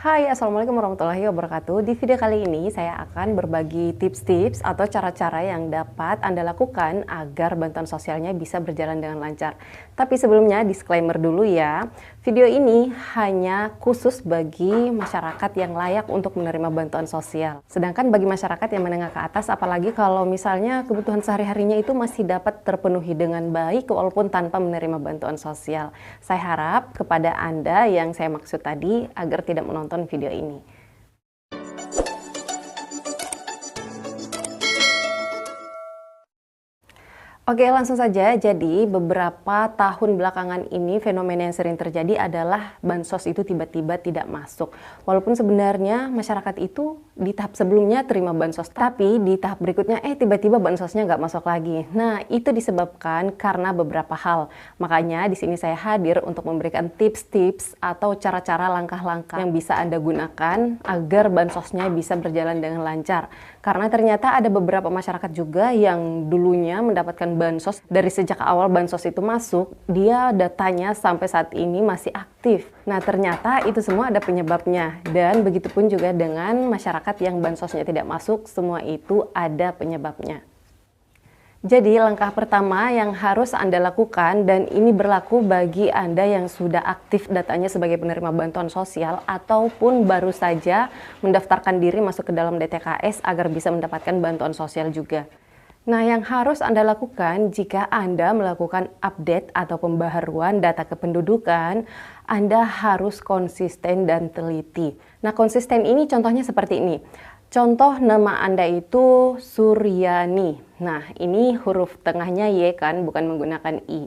Hai, Assalamualaikum warahmatullahi wabarakatuh. Di video kali ini saya akan berbagi tips-tips atau cara-cara yang dapat Anda lakukan agar bantuan sosialnya bisa berjalan dengan lancar. Tapi sebelumnya disclaimer dulu ya, video ini hanya khusus bagi masyarakat yang layak untuk menerima bantuan sosial. Sedangkan bagi masyarakat yang menengah ke atas, apalagi kalau misalnya kebutuhan sehari-harinya itu masih dapat terpenuhi dengan baik walaupun tanpa menerima bantuan sosial. Saya harap kepada Anda yang saya maksud tadi agar tidak menonton video ini. Oke, langsung saja. Jadi, beberapa tahun belakangan ini fenomena yang sering terjadi adalah bansos itu tiba-tiba tidak masuk. Walaupun sebenarnya masyarakat itu di tahap sebelumnya terima bansos, tapi di tahap berikutnya tiba-tiba bansosnya nggak masuk lagi. Nah, itu disebabkan karena beberapa hal. Makanya di sini saya hadir untuk memberikan tips-tips atau cara-cara langkah-langkah yang bisa Anda gunakan agar bansosnya bisa berjalan dengan lancar. Karena ternyata ada beberapa masyarakat juga yang dulunya mendapatkan bansos dari sejak awal bansos itu masuk, dia datanya sampai saat ini masih aktif. Nah, ternyata itu semua ada penyebabnya. Dan begitupun juga dengan masyarakat yang bansosnya tidak masuk, semua itu ada penyebabnya. Jadi langkah pertama yang harus Anda lakukan, dan ini berlaku bagi Anda yang sudah aktif datanya sebagai penerima bantuan sosial ataupun baru saja mendaftarkan diri masuk ke dalam DTKS agar bisa mendapatkan bantuan sosial juga. Nah, yang harus Anda lakukan jika Anda melakukan update atau pembaharuan data kependudukan, Anda harus konsisten dan teliti. Nah, konsisten ini contohnya seperti ini. Contoh nama Anda itu Suryani. Nah, ini huruf tengahnya Y kan, bukan menggunakan I.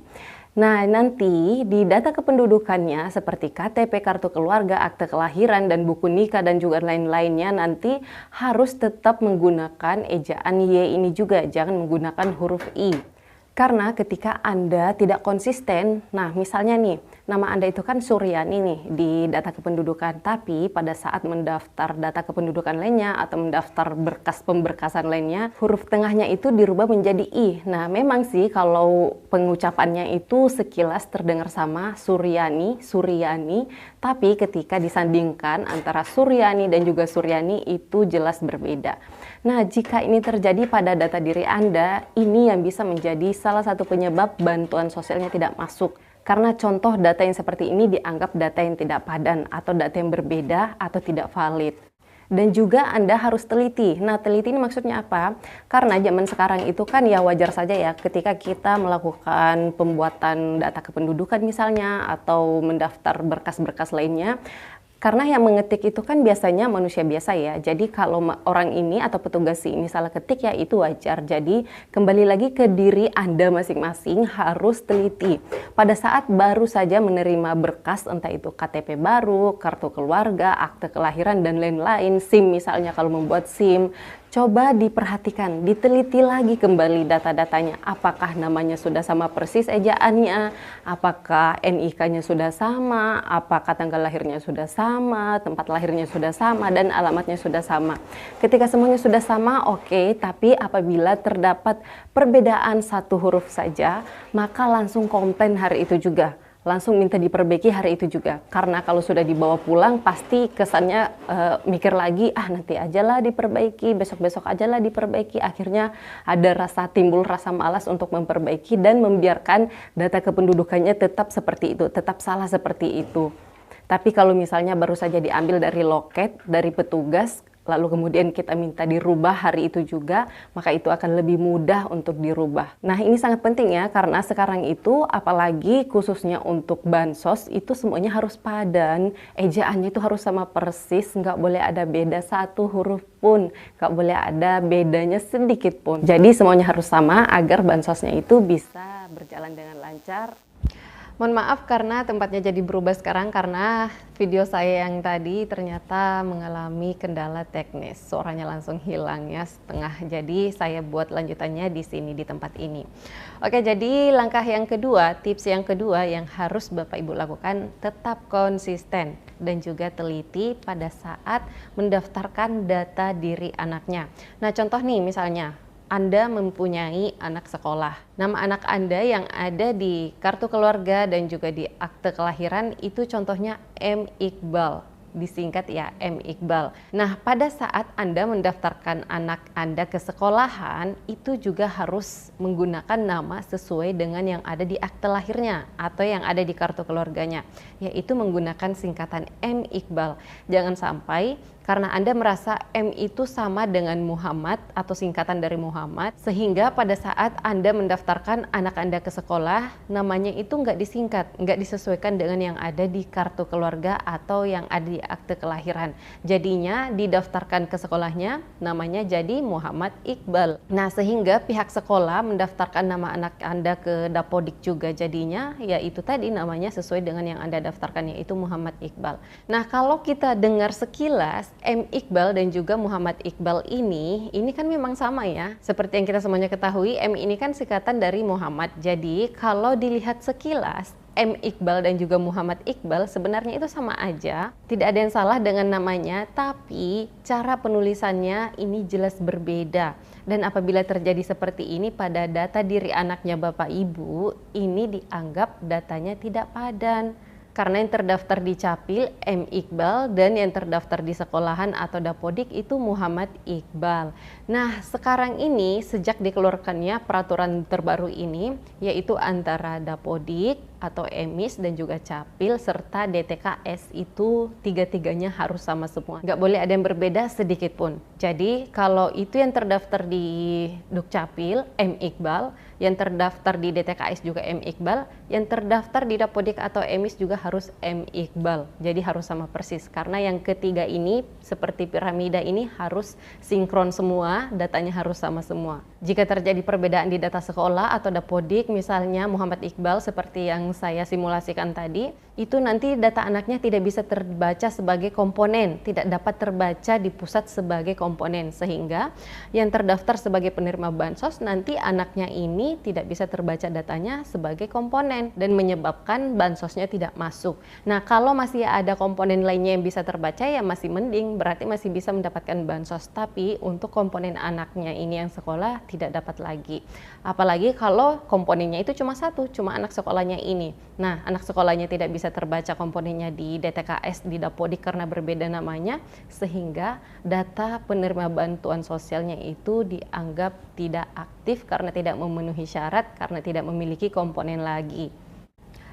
Nah, nanti di data kependudukannya seperti KTP, kartu keluarga, akte kelahiran, dan buku nikah, dan juga lain-lainnya nanti harus tetap menggunakan ejaan Y ini juga, jangan menggunakan huruf I. Karena ketika Anda tidak konsisten, nah misalnya nih, nama Anda itu kan Suryani nih di data kependudukan, tapi pada saat mendaftar data kependudukan lainnya atau mendaftar berkas pemberkasan lainnya, huruf tengahnya itu dirubah menjadi I. Nah, memang sih kalau pengucapannya itu sekilas terdengar sama Suryani, Suryani, tapi ketika disandingkan antara Suryani dan juga Suryani itu jelas berbeda. Nah, jika ini terjadi pada data diri Anda, ini yang bisa menjadi salah satu penyebab bantuan sosialnya tidak masuk. Karena contoh data yang seperti ini dianggap data yang tidak padan atau data yang berbeda atau tidak valid. Dan juga Anda harus teliti. Nah, teliti ini maksudnya apa? Karena zaman sekarang itu kan ya wajar saja ya ketika kita melakukan pembuatan data kependudukan misalnya atau mendaftar berkas-berkas lainnya. Karena yang mengetik itu kan biasanya manusia biasa ya. Jadi kalau orang ini atau petugas ini salah ketik ya itu wajar. Jadi kembali lagi ke diri Anda masing-masing harus teliti. Pada saat baru saja menerima berkas, entah itu KTP baru, kartu keluarga, akte kelahiran, dan lain-lain, SIM misalnya kalau membuat SIM, coba diperhatikan, diteliti lagi kembali data-datanya. Apakah namanya sudah sama persis ejaannya? Apakah NIK-nya sudah sama? Apakah tanggal lahirnya sudah sama? Tempat lahirnya sudah sama? Dan alamatnya sudah sama? Ketika semuanya sudah sama, oke. Tapi apabila terdapat perbedaan satu huruf saja, maka langsung komplain hari itu juga. Langsung minta diperbaiki hari itu juga. Karena kalau sudah dibawa pulang pasti kesannya mikir lagi, nanti ajalah diperbaiki, besok-besok ajalah diperbaiki. Akhirnya ada timbul rasa malas untuk memperbaiki dan membiarkan data kependudukannya tetap seperti itu, tetap salah seperti itu. Tapi kalau misalnya baru saja diambil dari loket, dari petugas, lalu kemudian kita minta dirubah hari itu juga, maka itu akan lebih mudah untuk dirubah. Nah, ini sangat penting ya, karena sekarang itu apalagi khususnya untuk bansos itu semuanya harus padan, ejaannya itu harus sama persis, nggak boleh ada beda satu huruf pun, nggak boleh ada bedanya sedikit pun. Jadi semuanya harus sama agar bansosnya itu bisa berjalan dengan lancar. Mohon maaf karena tempatnya jadi berubah sekarang karena video saya yang tadi ternyata mengalami kendala teknis. Suaranya langsung hilang ya setengah. Jadi saya buat lanjutannya di sini di tempat ini. Oke, jadi langkah yang kedua, tips yang kedua yang harus Bapak Ibu lakukan, tetap konsisten dan juga teliti pada saat mendaftarkan data diri anaknya. Nah, contoh nih misalnya Anda mempunyai anak sekolah. Nama anak Anda yang ada di kartu keluarga dan juga di akte kelahiran itu contohnya M. Iqbal. disingkat ya M. Iqbal. Nah, pada saat Anda mendaftarkan anak Anda ke sekolahan, itu juga harus menggunakan nama sesuai dengan yang ada di akte lahirnya atau yang ada di kartu keluarganya, yaitu menggunakan singkatan M. Iqbal. Jangan sampai karena Anda merasa M itu sama dengan Muhammad atau singkatan dari Muhammad, sehingga pada saat Anda mendaftarkan anak Anda ke sekolah, namanya itu nggak disingkat, nggak disesuaikan dengan yang ada di kartu keluarga atau yang ada di akte kelahiran. Jadinya didaftarkan ke sekolahnya, namanya jadi Muhammad Iqbal. Nah, sehingga pihak sekolah mendaftarkan nama anak Anda ke Dapodik juga jadinya, yaitu tadi namanya sesuai dengan yang Anda daftarkan, yaitu Muhammad Iqbal. Nah, kalau kita dengar sekilas, M. Iqbal dan juga Muhammad Iqbal ini kan memang sama ya. Seperti yang kita semuanya ketahui, M ini kan singkatan dari Muhammad. Jadi kalau dilihat sekilas, M. Iqbal dan juga Muhammad Iqbal sebenarnya itu sama aja. Tidak ada yang salah dengan namanya, tapi cara penulisannya ini jelas berbeda. Dan apabila terjadi seperti ini pada data diri anaknya Bapak Ibu, ini dianggap datanya tidak padan. Karena yang terdaftar di Capil M. Iqbal dan yang terdaftar di sekolahan atau Dapodik itu Muhammad Iqbal. Nah, sekarang ini sejak dikeluarkannya peraturan terbaru ini, yaitu antara Dapodik atau EMIS dan juga Capil serta DTKS itu tiga-tiganya harus sama semua. Nggak boleh ada yang berbeda sedikit pun. Jadi kalau itu yang terdaftar di Dukcapil M. Iqbal, yang terdaftar di DTKS juga M. Iqbal, yang terdaftar di Dapodik atau EMIS juga harus M. Iqbal. Jadi harus sama persis. Karena yang ketiga ini seperti piramida ini harus sinkron semua, datanya harus sama semua. Jika terjadi perbedaan di data sekolah atau Dapodik, misalnya Muhammad Iqbal seperti yang saya simulasikan tadi, itu nanti data anaknya tidak bisa terbaca sebagai komponen, tidak dapat terbaca di pusat sebagai komponen, sehingga yang terdaftar sebagai penerima bansos nanti anaknya ini tidak bisa terbaca datanya sebagai komponen dan menyebabkan bansosnya tidak masuk. Nah, kalau masih ada komponen lainnya yang bisa terbaca ya masih mending, berarti masih bisa mendapatkan bansos, tapi untuk komponen anaknya ini yang sekolah tidak dapat lagi. Apalagi kalau komponennya itu cuma satu, cuma anak sekolahnya ini. Nah, anak sekolahnya tidak bisa terbaca komponennya di DTKS, di Dapodik karena berbeda namanya, sehingga data penerima bantuan sosialnya itu dianggap tidak aktif karena tidak memenuhi syarat, karena tidak memiliki komponen lagi.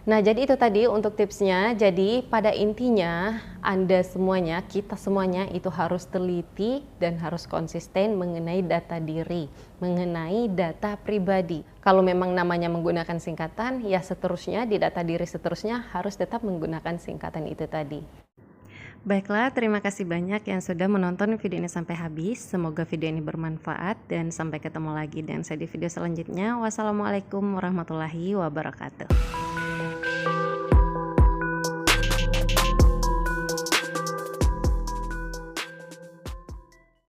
Nah, jadi itu tadi untuk tipsnya. Jadi pada intinya Anda semuanya, kita semuanya itu harus teliti dan harus konsisten mengenai data diri, mengenai data pribadi. Kalau memang namanya menggunakan singkatan, ya seterusnya di data diri seterusnya harus tetap menggunakan singkatan itu tadi. Baiklah, terima kasih banyak yang sudah menonton video ini sampai habis. Semoga video ini bermanfaat dan sampai ketemu lagi dengan saya di video selanjutnya. Wassalamualaikum warahmatullahi wabarakatuh.